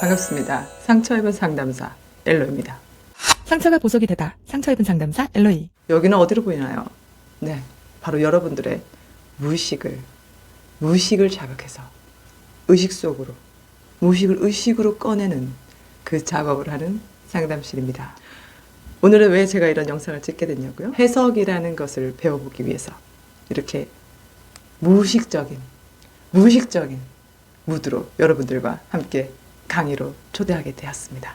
반갑습니다. 상처 입은 상담사 엘로입니다. 상처가 보석이 되다. 상처 입은 상담사 엘로이. 여기는 어디로 보이나요? 네, 바로 여러분들의 무의식을 자극해서 의식 속으로, 무의식을 의식으로 꺼내는 그 작업을 하는 상담실입니다. 오늘은 왜 제가 이런 영상을 찍게 됐냐고요? 해석이라는 것을 배워보기 위해서 이렇게 무의식적인 무드로 여러분들과 함께 강의로 초대하게 되었습니다.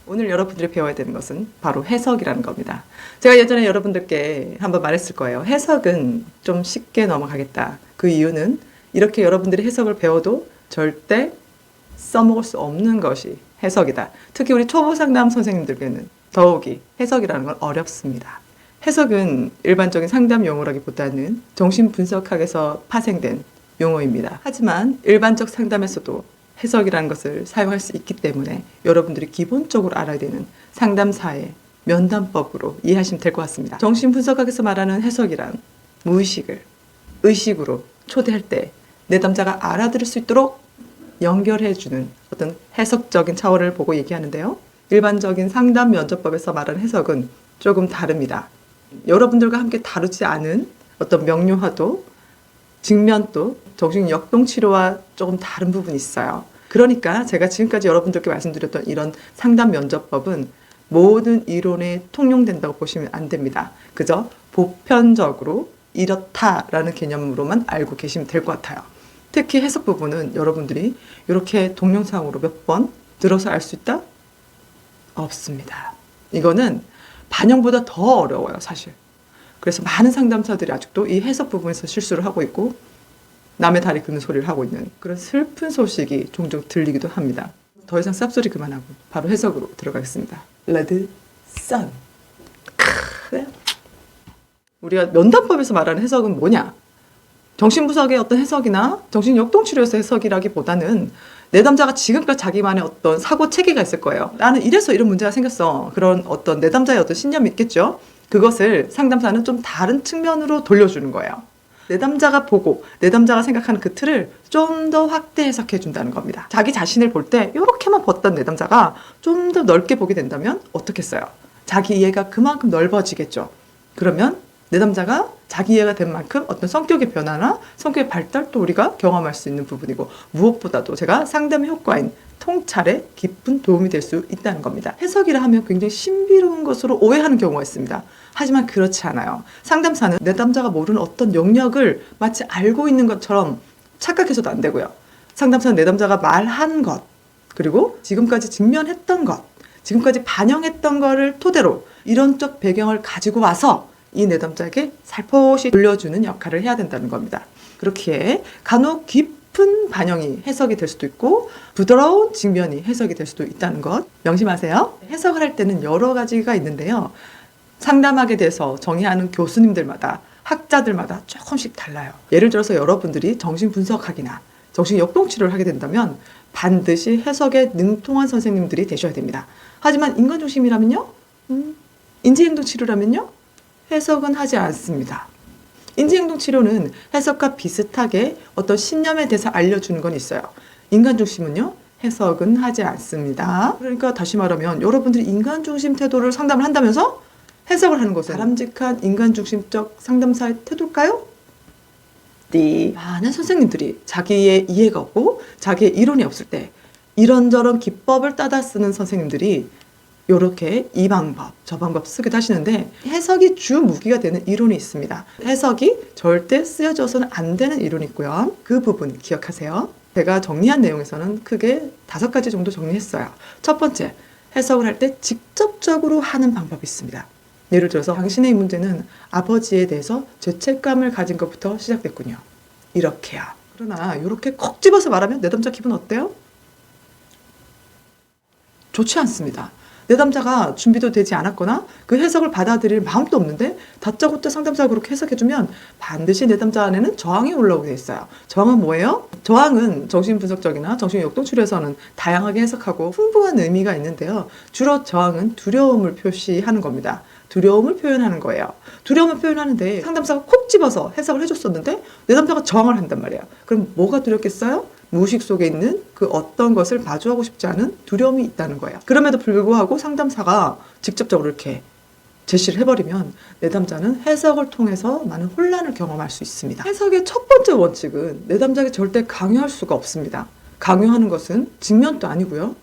오늘 여러분들이 배워야 되는 것은 바로 해석이라는 겁니다. 제가 예전에 여러분들께 한번 말했을 거예요. 해석은 좀 쉽게 넘어가겠다. 그 이유는 이렇게 여러분들이 해석을 배워도 절대 써먹을 수 없는 것이 해석이다. 특히 우리 초보 상담 선생님들께는 더욱이 해석이라는 건 어렵습니다. 해석은 일반적인 상담 용어라기보다는 정신분석학에서 파생된 용어입니다. 하지만 일반적 상담에서도 해석이라는 것을 사용할 수 있기 때문에 여러분들이 기본적으로 알아야 되는 상담사의 면담법으로 이해하시면 될 것 같습니다. 정신분석학에서 말하는 해석이란 무의식을 의식으로 초대할 때 내담자가 알아들을 수 있도록 연결해주는 어떤 해석적인 차원을 보고 얘기하는데요. 일반적인 상담 면접법에서 말하는 해석은 조금 다릅니다. 여러분들과 함께 다루지 않은 어떤 명료화도 직면도 정신역동치료와 조금 다른 부분이 있어요. 그러니까 제가 지금까지 여러분들께 말씀드렸던 이런 상담 면접법은 모든 이론에 통용된다고 보시면 안 됩니다. 그저 보편적으로 이렇다라는 개념으로만 알고 계시면 될 것 같아요. 특히 해석 부분은 여러분들이 이렇게 동영상으로 몇 번 들어서 알 수 있다? 없습니다. 이거는 반영보다 더 어려워요, 사실. 그래서 많은 상담사들이 아직도 이 해석 부분에서 실수를 하고 있고 남의 다리 긁는 소리를 하고 있는 그런 슬픈 소식이 종종 들리기도 합니다. 더 이상 쌉소리 그만하고 바로 해석으로 들어가겠습니다. 레드 선. 우리가 면담법에서 말하는 해석은 뭐냐? 정신분석의 어떤 해석이나 정신역동치료에서 해석이라기보다는 내담자가 지금까지 자기만의 어떤 사고 체계가 있을 거예요. 나는 이래서 이런 문제가 생겼어. 그런 어떤 내담자의 어떤 신념이 있겠죠. 그것을 상담사는 좀 다른 측면으로 돌려주는 거예요. 내담자가 보고 내담자가 생각하는 그 틀을 좀 더 확대 해석해 준다는 겁니다. 자기 자신을 볼 때 이렇게만 봤던 내담자가 좀 더 넓게 보게 된다면 어떻겠어요? 자기 이해가 그만큼 넓어지겠죠. 그러면 내담자가 자기 이해가 된 만큼 어떤 성격의 변화나 성격의 발달도 우리가 경험할 수 있는 부분이고 무엇보다도 제가 상담 효과인 통찰에 깊은 도움이 될 수 있다는 겁니다. 해석이라 하면 굉장히 신비로운 것으로 오해하는 경우가 있습니다. 하지만 그렇지 않아요. 상담사는 내담자가 모르는 어떤 영역을 마치 알고 있는 것처럼 착각해서도 안 되고요. 상담사는 내담자가 말한 것, 그리고 지금까지 직면했던 것, 지금까지 반영했던 거를 토대로 이론적 배경을 가지고 와서 이 내담자에게 살포시 돌려주는 역할을 해야 된다는 겁니다. 그렇기에 간혹 깊은 반영이 해석이 될 수도 있고 부드러운 직면이 해석이 될 수도 있다는 것 명심하세요. 해석을 할 때는 여러 가지가 있는데요. 상담하게 돼서 정의하는 교수님들마다 학자들마다 조금씩 달라요. 예를 들어서 여러분들이 정신분석학이나 정신역동치료를 하게 된다면 반드시 해석에 능통한 선생님들이 되셔야 됩니다. 하지만 인간중심이라면요? 인지행동치료라면요? 해석은 하지 않습니다. 인지행동치료는 해석과 비슷하게 어떤 신념에 대해서 알려주는 건 있어요. 인간중심은요? 해석은 하지 않습니다. 그러니까 다시 말하면 여러분들이 인간중심 태도를 상담을 한다면서 해석을 하는 것은 바람직한 인간중심적 상담사의 태도일까요? 네. 많은 선생님들이 자기의 이해가 없고 자기의 이론이 없을 때 이런저런 기법을 따다 쓰는 선생님들이 이렇게 이 방법, 저 방법 쓰기도 하시는데 해석이 주 무기가 되는 이론이 있습니다. 해석이 절대 쓰여져서는 안 되는 이론이 있고요. 그 부분 기억하세요. 제가 정리한 내용에서는 크게 5가지 정도 정리했어요. 첫 번째, 해석을 할 때 직접적으로 하는 방법이 있습니다. 예를 들어서 당신의 이 문제는 아버지에 대해서 죄책감을 가진 것부터 시작됐군요. 이렇게요. 그러나 이렇게 콕 집어서 말하면 내담자 기분 어때요? 좋지 않습니다. 내담자가 준비도 되지 않았거나 그 해석을 받아들일 마음도 없는데 다짜고짜 상담사가 그렇게 해석해주면 반드시 내담자 안에는 저항이 올라오게 돼 있어요. 저항은 뭐예요? 저항은 정신분석적이나 정신역동치료에서는 다양하게 해석하고 풍부한 의미가 있는데요. 주로 저항은 두려움을 표시하는 겁니다. 두려움을 표현하는 거예요. 두려움을 표현하는데 상담사가 콕 집어서 해석을 해줬었는데 내담자가 저항을 한단 말이에요. 그럼 뭐가 두렵겠어요? 무의식 속에 있는 그 어떤 것을 마주하고 싶지 않은 두려움이 있다는 거예요. 그럼에도 불구하고 상담사가 직접적으로 이렇게 제시를 해버리면 내담자는 해석을 통해서 많은 혼란을 경험할 수 있습니다. 해석의 첫 번째 원칙은 내담자에게 절대 강요할 수가 없습니다. 강요하는 것은 직면도 아니고요.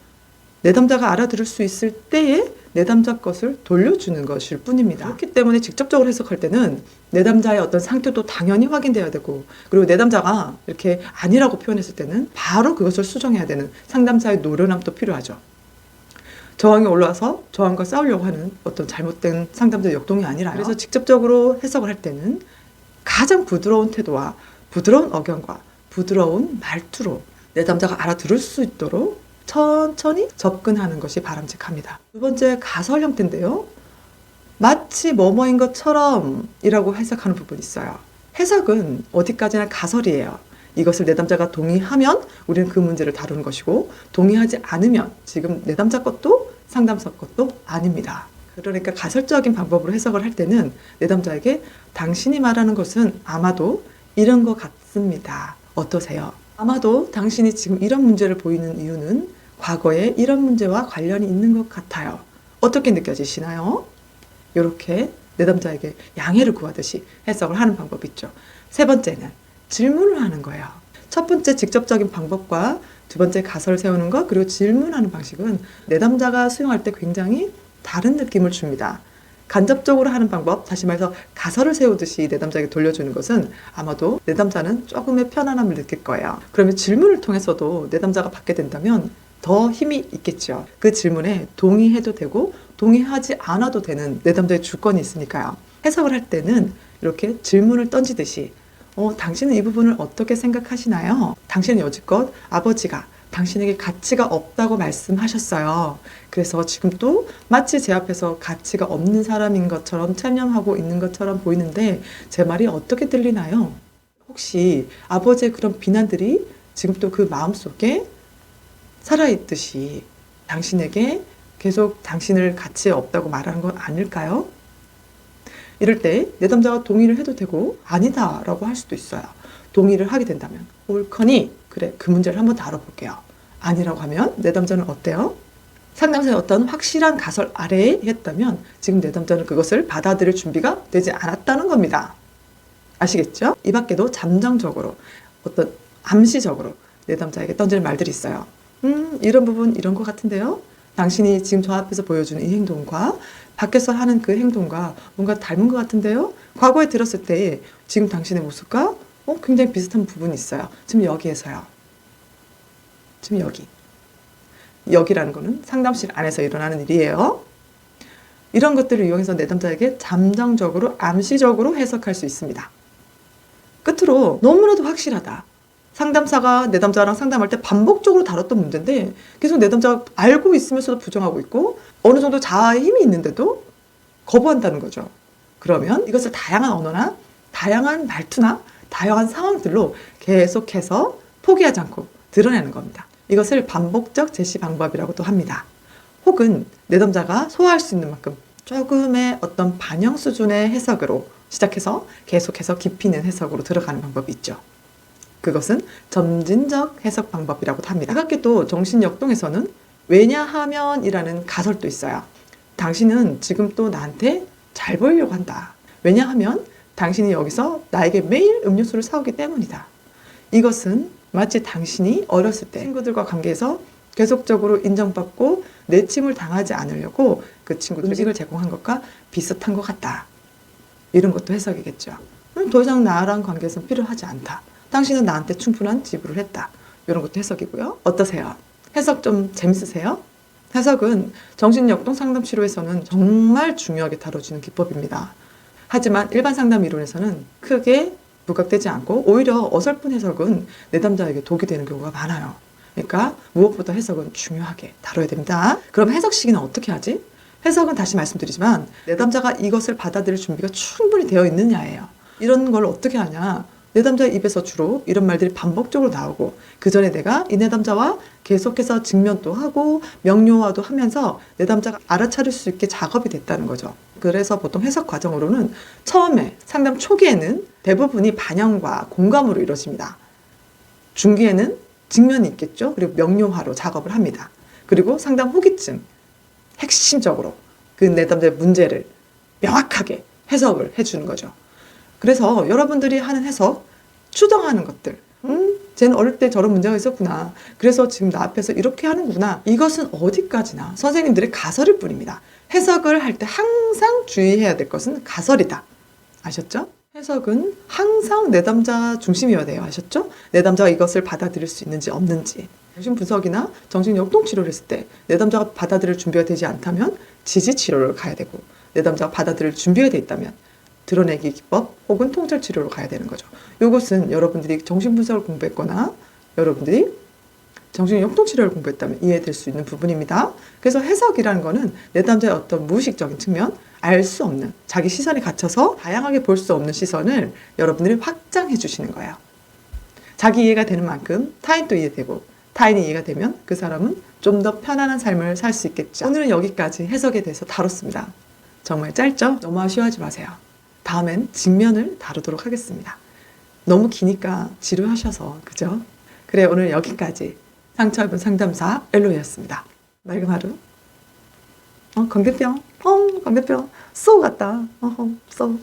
내담자가 알아들을 수 있을 때에 내담자 것을 돌려주는 것일 뿐입니다. 그렇기 때문에 직접적으로 해석할 때는 내담자의 어떤 상태도 당연히 확인돼야 되고, 그리고 내담자가 이렇게 아니라고 표현했을 때는 바로 그것을 수정해야 되는 상담사의 노련함도 필요하죠. 저항이 올라와서 저항과 싸우려고 하는 어떤 잘못된 상담자 역동이 아니라요. 그래서 직접적으로 해석을 할 때는 가장 부드러운 태도와 부드러운 억양과 부드러운 말투로 내담자가 알아들을 수 있도록 천천히 접근하는 것이 바람직합니다. 두 번째, 가설 형태인데요. 마치 뭐뭐인 것처럼 이라고 해석하는 부분이 있어요. 해석은 어디까지나 가설이에요. 이것을 내담자가 동의하면 우리는 그 문제를 다루는 것이고, 동의하지 않으면 지금 내담자 것도 상담사 것도 아닙니다. 그러니까 가설적인 방법으로 해석을 할 때는 내담자에게 당신이 말하는 것은 아마도 이런 것 같습니다. 어떠세요? 아마도 당신이 지금 이런 문제를 보이는 이유는 과거에 이런 문제와 관련이 있는 것 같아요. 어떻게 느껴지시나요? 이렇게 내담자에게 양해를 구하듯이 해석을 하는 방법이 있죠. 세 번째는 질문을 하는 거예요. 첫 번째 직접적인 방법과 두 번째 가설을 세우는 것, 그리고 질문하는 방식은 내담자가 수용할 때 굉장히 다른 느낌을 줍니다. 간접적으로 하는 방법, 다시 말해서 가설을 세우듯이 내담자에게 돌려주는 것은 아마도 내담자는 조금의 편안함을 느낄 거예요. 그러면 질문을 통해서도 내담자가 받게 된다면 더 힘이 있겠죠. 그 질문에 동의해도 되고 동의하지 않아도 되는 내담자의 주권이 있으니까요. 해석을 할 때는 이렇게 질문을 던지듯이 당신은 이 부분을 어떻게 생각하시나요? 당신은 여지껏 아버지가 당신에게 가치가 없다고 말씀하셨어요. 그래서 지금 또 마치 제 앞에서 가치가 없는 사람인 것처럼 체념하고 있는 것처럼 보이는데 제 말이 어떻게 들리나요? 혹시 아버지의 그런 비난들이 지금 또 그 마음속에 살아있듯이 당신에게 계속 당신을 가치 없다고 말하는 건 아닐까요? 이럴 때 내담자가 동의를 해도 되고 아니다 라고 할 수도 있어요. 동의를 하게 된다면 옳거니 그래 그 문제를 한번 다뤄볼게요. 아니라고 하면 내담자는 어때요? 상담사의 어떤 확실한 가설 아래에 했다면 지금 내담자는 그것을 받아들일 준비가 되지 않았다는 겁니다. 아시겠죠? 이 밖에도 잠정적으로 어떤 암시적으로 내담자에게 던지는 말들이 있어요. 이런 부분 이런 것 같은데요? 당신이 지금 저 앞에서 보여주는 이 행동과 밖에서 하는 그 행동과 뭔가 닮은 것 같은데요? 과거에 들었을 때 지금 당신의 모습과 굉장히 비슷한 부분이 있어요. 지금 여기에서요. 지금 여기라는 거는 상담실 안에서 일어나는 일이에요. 이런 것들을 이용해서 내담자에게 잠정적으로 암시적으로 해석할 수 있습니다. 끝으로 너무나도 확실하다. 상담사가 내담자랑 상담할 때 반복적으로 다뤘던 문제인데 계속 내담자가 알고 있으면서도 부정하고 있고 어느 정도 자아의 힘이 있는데도 거부한다는 거죠. 그러면 이것을 다양한 언어나 다양한 말투나 다양한 상황들로 계속해서 포기하지 않고 드러내는 겁니다. 이것을 반복적 제시 방법이라고도 합니다. 혹은 내담자가 소화할 수 있는 만큼 조금의 어떤 반영 수준의 해석으로 시작해서 계속해서 깊이 있는 해석으로 들어가는 방법이 있죠. 그것은 점진적 해석 방법이라고도 합니다. 이 밖에도 정신역동에서는 왜냐하면이라는 가설도 있어요. 당신은 지금 또 나한테 잘 보이려고 한다. 왜냐하면 당신이 여기서 나에게 매일 음료수를 사오기 때문이다. 이것은 마치 당신이 어렸을 때 친구들과 관계에서 계속적으로 인정받고 내침을 당하지 않으려고 그 친구들 음식을 제공한 것과 비슷한 것 같다. 이런 것도 해석이겠죠. 더 이상 나랑 관계에서는 필요하지 않다. 당신은 나한테 충분한 지불을 했다. 이런 것도 해석이고요. 어떠세요? 해석 좀 재밌으세요? 해석은 정신역동 상담치료에서는 정말 중요하게 다뤄지는 기법입니다. 하지만 일반 상담 이론에서는 크게 부각되지 않고 오히려 어설픈 해석은 내담자에게 독이 되는 경우가 많아요. 그러니까 무엇보다 해석은 중요하게 다뤄야 됩니다. 그럼 해석 시기는 어떻게 하지? 해석은 다시 말씀드리지만 내담자가 이것을 받아들일 준비가 충분히 되어 있느냐예요. 이런 걸 어떻게 하냐? 내담자의 입에서 주로 이런 말들이 반복적으로 나오고 그 전에 내가 이 내담자와 계속해서 직면도 하고 명료화도 하면서 내담자가 알아차릴 수 있게 작업이 됐다는 거죠. 그래서 보통 해석 과정으로는 처음에 상담 초기에는 대부분이 반영과 공감으로 이루어집니다. 중기에는 직면이 있겠죠. 그리고 명료화로 작업을 합니다. 그리고 상담 후기쯤 핵심적으로 그 내담자의 문제를 명확하게 해석을 해주는 거죠. 그래서 여러분들이 하는 해석, 추정하는 것들, 쟤는 어릴 때 저런 문제가 있었구나. 그래서 지금 나 앞에서 이렇게 하는구나. 이것은 어디까지나 선생님들의 가설일 뿐입니다. 해석을 할 때 항상 주의해야 될 것은 가설이다. 아셨죠? 해석은 항상 내담자 중심이어야 돼요. 아셨죠? 내담자가 이것을 받아들일 수 있는지 없는지. 정신분석이나 정신역동치료를 했을 때 내담자가 받아들일 준비가 되지 않다면 지지치료를 가야 되고, 내담자가 받아들일 준비가 돼 있다면 드러내기 기법 혹은 통찰치료로 가야 되는 거죠. 이것은 여러분들이 정신분석을 공부했거나 여러분들이 정신역동치료를 공부했다면 이해될 수 있는 부분입니다. 그래서 해석이라는 거는 내담자의 어떤 무의식적인 측면, 알 수 없는, 자기 시선에 갇혀서 다양하게 볼 수 없는 시선을 여러분들이 확장해 주시는 거예요. 자기 이해가 되는 만큼 타인도 이해되고, 타인이 이해가 되면 그 사람은 좀 더 편안한 삶을 살 수 있겠죠. 오늘은 여기까지 해석에 대해서 다뤘습니다. 정말 짧죠? 너무 아쉬워하지 마세요. 다음엔 직면을 다루도록 하겠습니다. 너무 기니까 지루하셔서, 그죠? 그래, 오늘 여기까지 상처 입은 상담사 엘로이였습니다. 맑은 하루. 광대병. 광대병. 쏘 같다. 쏘.